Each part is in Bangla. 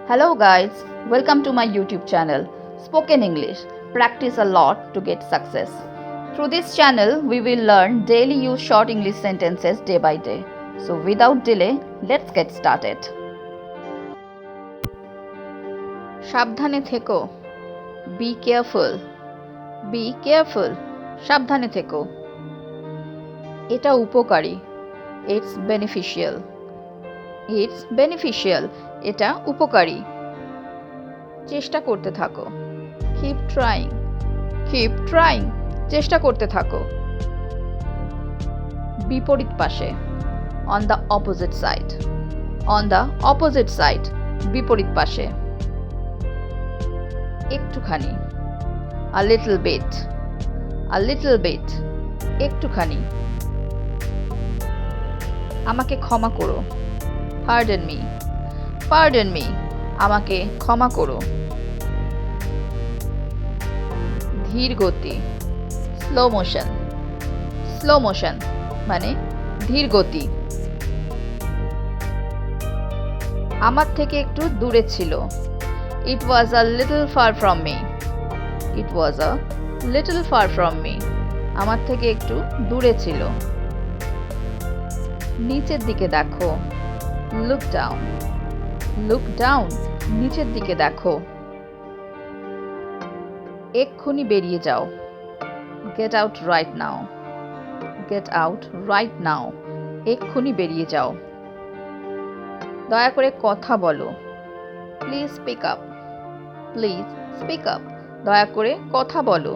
Hello guys, welcome to my YouTube channel Spoken English. Practice a lot to get success. Through this channel, we will learn daily use short English sentences day by day. So without delay, let's get started. সাবধানে থেকো. Be careful. Be careful. সাবধানে থেকো. এটা উপকারী. It's beneficial. It's beneficial. এটা উপকারী. চেষ্টা করতে থাকো. Keep trying. Keep trying. চেষ্টা করতে থাকো. বিপরীত পাশে. On the opposite side. On the opposite side. বিপরীত পাশে. একটুখানি. A little bit. A little bit. একটুখানি. আমাকে ক্ষমা করো. Pardon me. Pardon me. আমাকে ক্ষমা করো. ধীর গতি. Slow motion. Slow motion মানে ধীর গতি. আমার থেকে একটু দূরে ছিল. It was a little far from me. It was a little far from me. আমার থেকে একটু দূরে ছিল. নিচের দিকে দেখো. Look down. Look down. নিচের দিকে দেখো. এক্ষুনি বেরিয়ে যাও. Get out right now. Get out right now. এক্ষুনি বেরিয়ে যাও. দয়া করে কথা বলো. Please speak up. Please speak up. দয়া করে কথা বলো.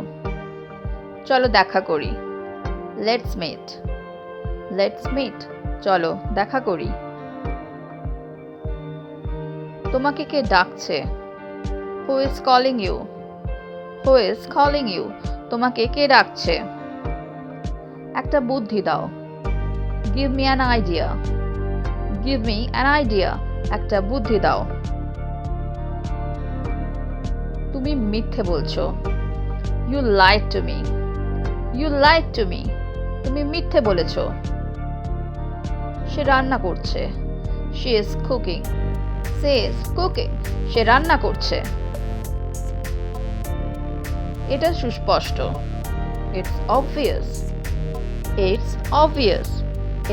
চলো দেখা করি. Let's meet. Let's meet. চলো দেখা করি. তোমাকে কে ডাকছে? Who is calling you? Who is calling you? তোমাকে কে ডাকছে? একটা বুদ্ধি দাও. Give me an idea. Give me an idea. একটা বুদ্ধি দাও. তুমি মিথ্যে বলছো. You lied to me. You lied to me. তুমি মিথ্যে বলেছো. সে রান্না করছে. She is cooking. She is cooking. সে রান্না করছে. এটা সুস্পষ্ট. It's obvious. It's obvious.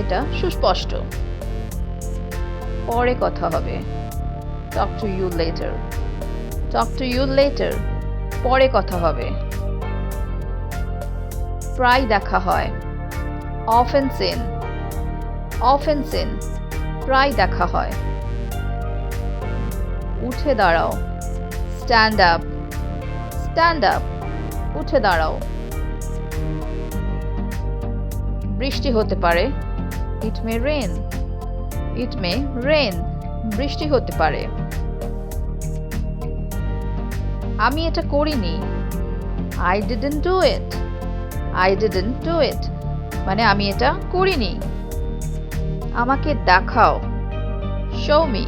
এটা সুস্পষ্ট. পরে কথা হবে. Talk to you later. Talk to you later. পরে কথা হবে. প্রায় দেখা হয়. Often seen. Often seen. প্রায় দেখা হয়. উঠে দাঁড়াও. Stand up. Stand up. উঠে দাঁড়াও. বৃষ্টি হতে পারে. It may rain. It may rain. বৃষ্টি হতে পারে. আমি এটা করিনি. I didn't do it. I didn't do it. মানে আমি এটা করিনি. আমাকে দেখাও. Show me.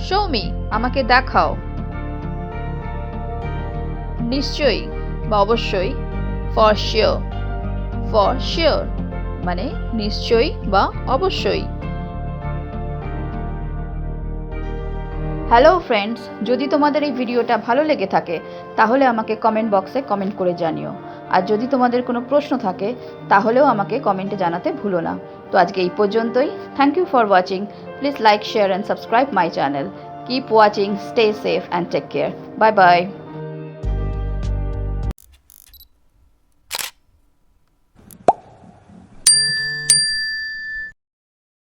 Show me. আমাকে দেখাও. নিশ্চয়ই বা অবশ্যই. For sure. For sure. মানে নিশ্চয়ই বা অবশ্যই. হ্যালো ফ্রেন্ডস, যদি তোমাদের এই ভিডিওটা ভালো লেগে থাকে তাহলে আমাকে কমেন্ট বক্সে কমেন্ট করে জানিও। আর যদি তোমাদের কোনো প্রশ্ন থাকে তাহলেও আমাকে কমেন্টে জানাতে ভুলো না। তো আজকে এই পর্যন্তই। Thank you for watching. Please like, share and subscribe my channel. Keep watching, stay safe and take care. Bye bye.